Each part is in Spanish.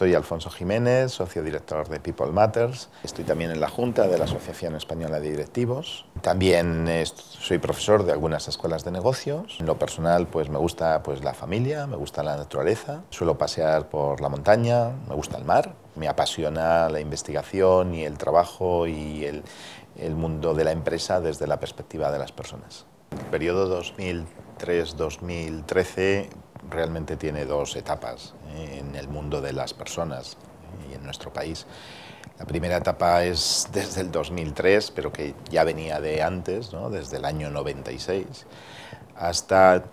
Soy Alfonso Jiménez, socio director de People Matters. Estoy también en la Junta de la Asociación Española de Directivos. También soy profesor de algunas escuelas de negocios. En lo personal, pues me gusta la familia, me gusta la naturaleza. Suelo pasear por la montaña, me gusta el mar. Me apasiona la investigación y el trabajo y el mundo de la empresa desde la perspectiva de las personas. El periodo 2003-2013 realmente tiene dos etapas en el mundo de las personas y en nuestro país. La primera etapa es desde el 2003, pero que ya venía de antes, ¿no? Desde el año 96 hasta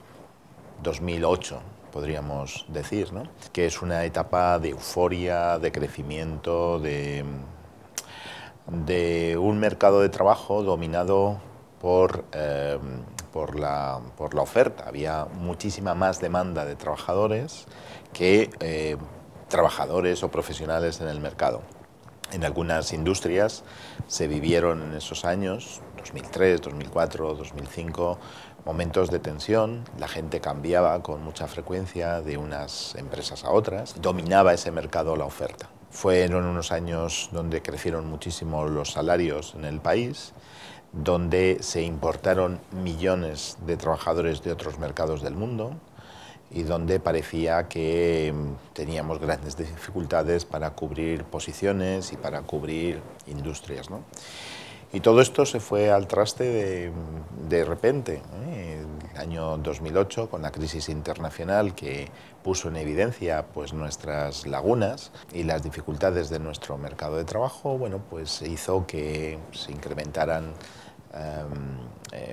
2008, podríamos decir, ¿no? Que es una etapa de euforia, de crecimiento, de un mercado de trabajo dominado por la oferta. Había muchísima más demanda de trabajadores que trabajadores o profesionales en el mercado. En algunas industrias se vivieron en esos años, 2003, 2004, 2005, momentos de tensión. La gente cambiaba con mucha frecuencia de unas empresas a otras. Dominaba ese mercado la oferta. Fueron unos años donde crecieron muchísimo los salarios en el país, donde se importaron millones de trabajadores de otros mercados del mundo y donde parecía que teníamos grandes dificultades para cubrir posiciones y para cubrir industrias, ¿no? Y todo esto se fue al traste de repente, el año 2008, con la crisis internacional que puso en evidencia pues, nuestras lagunas y las dificultades de nuestro mercado de trabajo. Bueno, pues hizo que se incrementaran,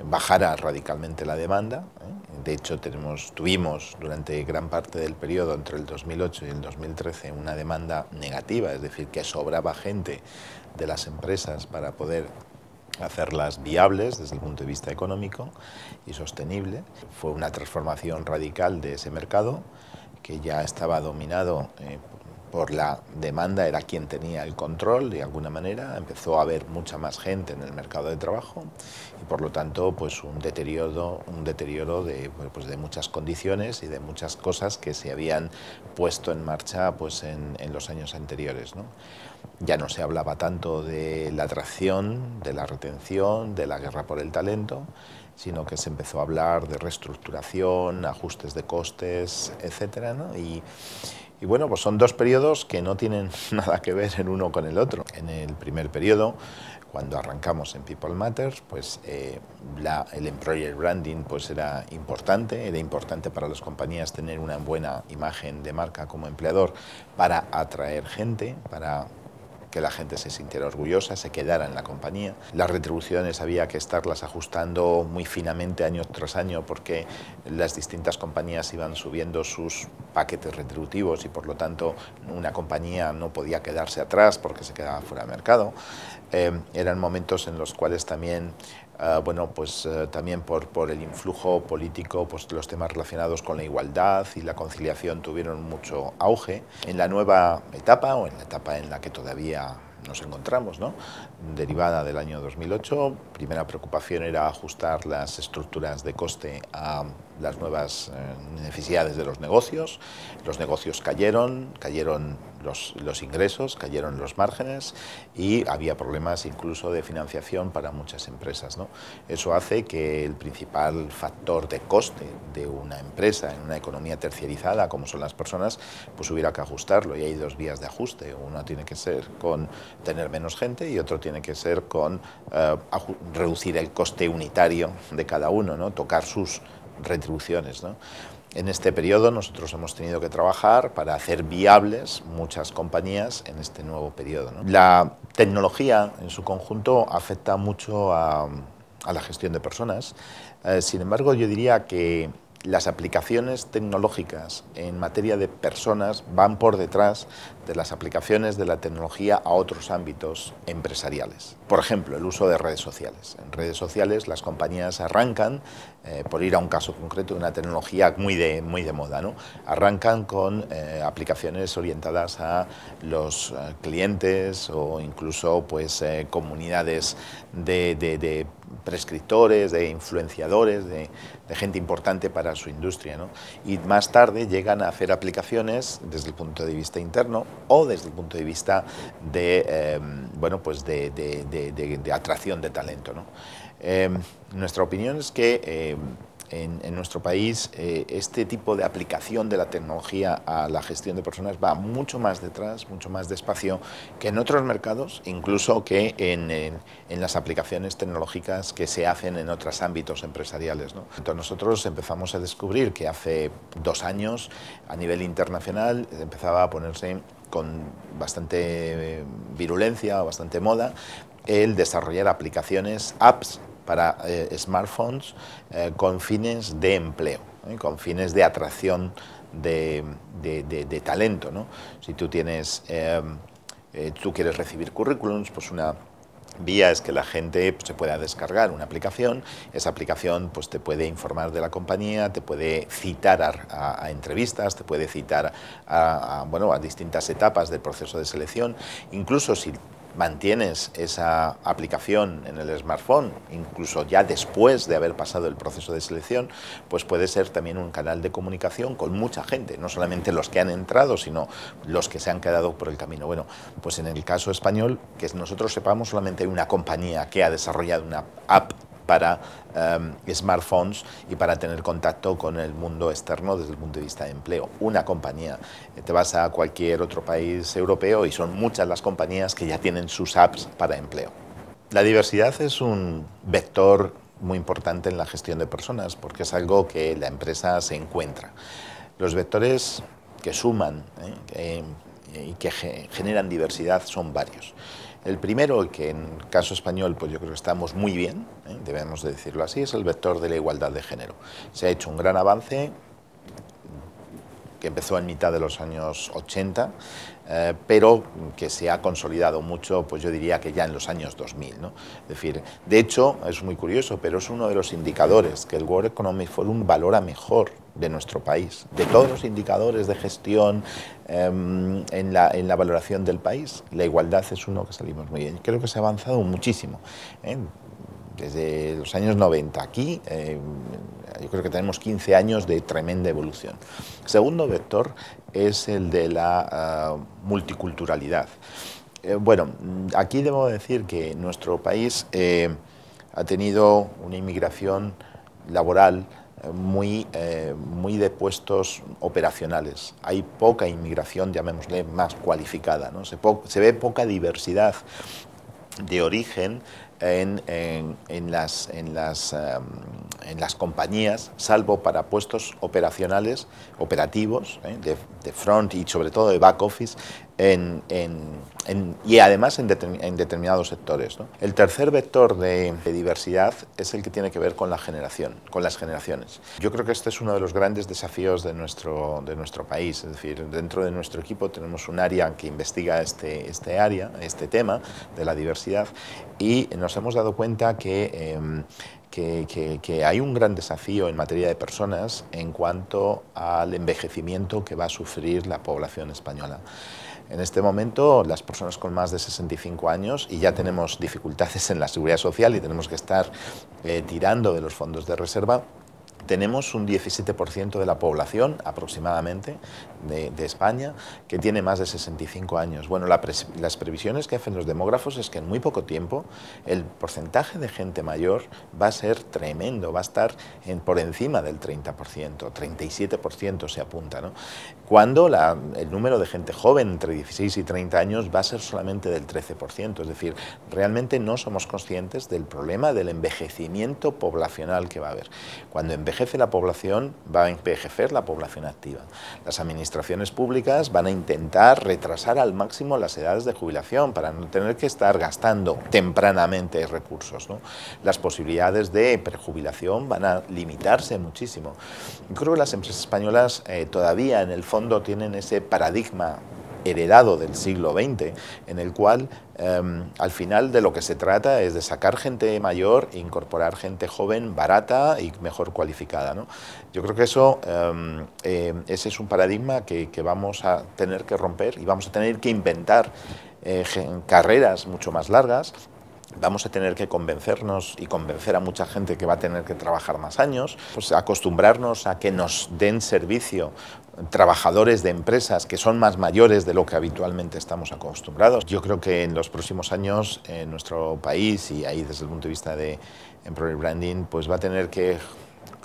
bajara radicalmente la demanda. De hecho, tuvimos durante gran parte del periodo entre el 2008 y el 2013 una demanda negativa, es decir, que sobraba gente de las empresas para poder hacerlas viables desde el punto de vista económico y sostenible. Fue una transformación radical de ese mercado que ya estaba dominado por la demanda, era quien tenía el control de alguna manera. Empezó a haber mucha más gente en el mercado de trabajo y por lo tanto pues un deterioro de muchas condiciones y de muchas cosas que se habían puesto en marcha pues en los años anteriores, ¿no? Ya no se hablaba tanto de la atracción, de la retención, de la guerra por el talento, sino que se empezó a hablar de reestructuración, ajustes de costes, etcétera, ¿no? Y bueno, pues son dos periodos que no tienen nada que ver el uno con el otro. En el primer periodo, cuando arrancamos en People Matters, pues el employer branding pues era importante para las compañías tener una buena imagen de marca como empleador para atraer gente, para que la gente se sintiera orgullosa, se quedara en la compañía. Las retribuciones había que estarlas ajustando muy finamente año tras año porque las distintas compañías iban subiendo sus paquetes retributivos y por lo tanto una compañía no podía quedarse atrás porque se quedaba fuera de mercado. Eran momentos en los cuales también también por el influjo político, pues los temas relacionados con la igualdad y la conciliación tuvieron mucho auge. En la nueva etapa, o en la etapa en la que todavía nos encontramos, ¿no? Derivada del año 2008, primera preocupación era ajustar las estructuras de coste a las nuevas necesidades de los negocios. Los negocios cayeron los ingresos, cayeron los márgenes y había problemas incluso de financiación para muchas empresas, ¿no? Eso hace que el principal factor de coste de una empresa en una economía terciarizada como son las personas, pues hubiera que ajustarlo y hay dos vías de ajuste. Una tiene que ser con tener menos gente y otro tiene que ser con reducir el coste unitario de cada uno, ¿no? Tocar sus retribuciones, ¿no? En este periodo nosotros hemos tenido que trabajar para hacer viables muchas compañías en este nuevo periodo, ¿no? La tecnología en su conjunto afecta mucho a la gestión de personas. Sin embargo, yo diría que las aplicaciones tecnológicas en materia de personas van por detrás de las aplicaciones de la tecnología a otros ámbitos empresariales. Por ejemplo, el uso de redes sociales. En redes sociales las compañías arrancan, por ir a un caso concreto, de una tecnología muy de moda, ¿no? Arrancan con aplicaciones orientadas a los clientes o incluso pues, comunidades de prescriptores, de influenciadores, de gente importante para su industria, ¿no? Y más tarde llegan a hacer aplicaciones desde el punto de vista interno o desde el punto de vista de, bueno, pues de atracción de talento, ¿no? Nuestra opinión es que en nuestro país este tipo de aplicación de la tecnología a la gestión de personas va mucho más detrás, mucho más despacio que en otros mercados, incluso que en las aplicaciones tecnológicas que se hacen en otros ámbitos empresariales, ¿no? Entonces nosotros empezamos a descubrir que hace 2 años a nivel internacional empezaba a ponerse con bastante virulencia, bastante moda, el desarrollar aplicaciones, apps para smartphones con fines de empleo, con fines de atracción de talento, ¿no? Si tú tienes, tú quieres recibir currículums, pues una vía es que la gente se pueda descargar una aplicación. Esa aplicación pues te puede informar de la compañía, te puede citar a entrevistas, te puede citar bueno, a distintas etapas del proceso de selección. Incluso si mantienes esa aplicación en el smartphone, incluso ya después de haber pasado el proceso de selección, pues puede ser también un canal de comunicación con mucha gente, no solamente los que han entrado, sino los que se han quedado por el camino. Bueno, pues en el caso español, que nosotros sepamos, solamente hay una compañía que ha desarrollado una app para smartphones y para tener contacto con el mundo externo desde el punto de vista de empleo. Una compañía. Te vas a cualquier otro país europeo y son muchas las compañías que ya tienen sus apps para empleo. La diversidad es un vector muy importante en la gestión de personas porque es algo que la empresa se encuentra. Los vectores que suman y que generan diversidad son varios. El primero, que en el caso español pues yo creo que estamos muy bien, debemos de decirlo así, es el vector de la igualdad de género. Se ha hecho un gran avance que empezó en mitad de los años 80, pero que se ha consolidado mucho, pues yo diría que ya en los años 2000, ¿no? Es decir, de hecho, es muy curioso, pero es uno de los indicadores que el World Economic Forum valora mejor de nuestro país, de todos los indicadores de gestión en la valoración del país. La igualdad es uno que salimos muy bien. Creo que se ha avanzado muchísimo, desde los años 90. Aquí yo creo que tenemos 15 años de tremenda evolución. El segundo vector es el de la multiculturalidad. Bueno, aquí debo decir que nuestro país ha tenido una inmigración laboral muy de puestos operacionales. Hay poca inmigración, llamémosle, más cualificada, ¿no? Se ve poca diversidad de origen en las compañías, salvo para puestos operacionales, operativos, de front y sobre todo de back office, y además en determinados sectores, ¿no? El tercer vector de diversidad es el que tiene que ver con la generación, con las generaciones. Yo creo que este es uno de los grandes desafíos de nuestro país. Es decir, dentro de nuestro equipo tenemos un área que investiga este tema de la diversidad, y nos hemos dado cuenta que hay un gran desafío en materia de personas en cuanto al envejecimiento que va a sufrir la población española. En este momento, las personas con más de 65 años, y ya tenemos dificultades en la seguridad social y tenemos que estar tirando de los fondos de reserva, tenemos un 17% de la población aproximadamente de España que tiene más de 65 años. Bueno, las previsiones que hacen los demógrafos es que en muy poco tiempo el porcentaje de gente mayor va a ser tremendo, va a estar por encima del 30%, 37% se apunta, ¿no? Cuando el número de gente joven entre 16 y 30 años va a ser solamente del 13%, es decir, realmente no somos conscientes del problema del envejecimiento poblacional que va a haber. Cuando envejece la población, va a envejecer la población activa. Las administraciones públicas van a intentar retrasar al máximo las edades de jubilación para no tener que estar gastando tempranamente recursos, ¿no? Las posibilidades de prejubilación van a limitarse muchísimo. Yo creo que las empresas españolas todavía en el fondo tienen ese paradigma heredado del siglo XX, en el cual al final de lo que se trata es de sacar gente mayor e incorporar gente joven, barata y mejor cualificada, ¿no? Yo creo que ese es un paradigma que vamos a tener que romper y vamos a tener que inventar carreras mucho más largas, Vamos a tener que convencernos y convencer a mucha gente que va a tener que trabajar más años, pues acostumbrarnos a que nos den servicio trabajadores de empresas que son más mayores de lo que habitualmente estamos acostumbrados. Yo creo que en los próximos años en nuestro país, y ahí desde el punto de vista de Employer Branding, pues va a tener que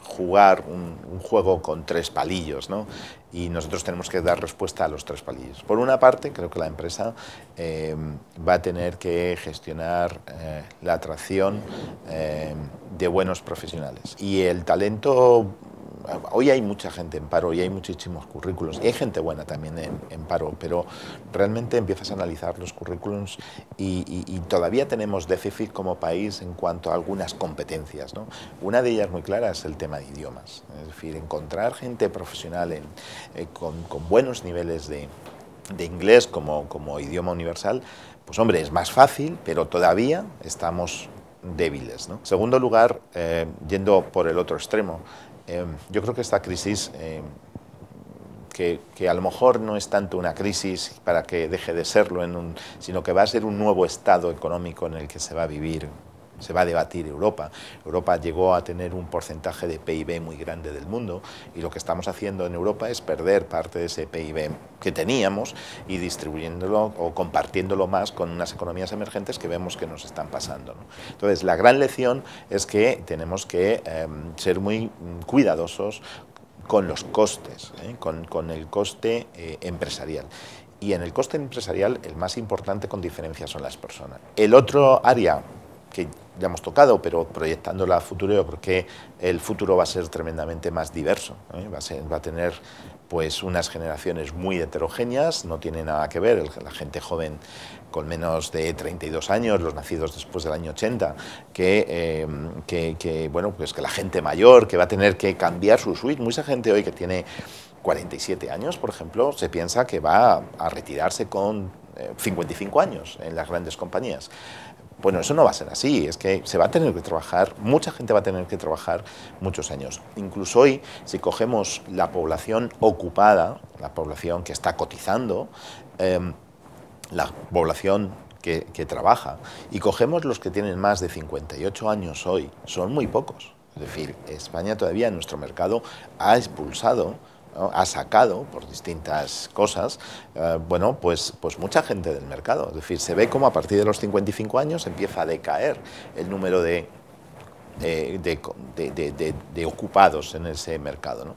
jugar un juego con tres palillos, ¿no? Y nosotros tenemos que dar respuesta a los tres palillos. Por una parte, creo que la empresa va a tener que gestionar la atracción de buenos profesionales. Y el talento, hoy hay mucha gente en paro y hay muchísimos currículos, y hay gente buena también en paro, pero realmente empiezas a analizar los currículums y todavía tenemos déficit como país en cuanto a algunas competencias, ¿no? Una de ellas muy clara es el tema de idiomas, es decir, encontrar gente profesional con buenos niveles de inglés como idioma universal, pues hombre, es más fácil, pero todavía estamos débiles, ¿no? En segundo lugar, yendo por el otro extremo, yo creo que esta crisis, que a lo mejor no es tanto una crisis para que deje de serlo, sino que va a ser un nuevo estado económico en el que se va a vivir, se va a debatir Europa. Europa llegó a tener un porcentaje de PIB muy grande del mundo y lo que estamos haciendo en Europa es perder parte de ese PIB que teníamos y distribuyéndolo o compartiéndolo más con unas economías emergentes que vemos que nos están pasando, ¿no? Entonces, la gran lección es que tenemos que ser muy cuidadosos con los costes, con el coste empresarial. Y en el coste empresarial, el más importante con diferencia son las personas. El otro área que ya hemos tocado, pero proyectándolo a futuro, porque el futuro va a ser tremendamente más diverso, va a tener pues unas generaciones muy heterogéneas, no tiene nada que ver la gente joven con menos de 32 años, los nacidos después del año 80, bueno, pues que la gente mayor, que va a tener que cambiar su suite. Mucha gente hoy que tiene 47 años, por ejemplo, se piensa que va a retirarse con 55 años en las grandes compañías. Bueno, eso no va a ser así, es que se va a tener que trabajar, mucha gente va a tener que trabajar muchos años. Incluso hoy, si cogemos la población ocupada, la población que está cotizando, la población que trabaja, y cogemos los que tienen más de 58 años hoy, son muy pocos. Es decir, España todavía en nuestro mercado ha expulsado, ¿no? Ha sacado por distintas cosas, bueno, pues mucha gente del mercado. Es decir, se ve como a partir de los 55 años empieza a decaer el número de ocupados en ese mercado, ¿no?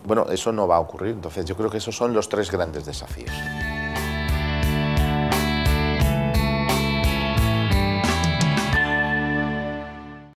Bueno, eso no va a ocurrir. Entonces yo creo que esos son los tres grandes desafíos.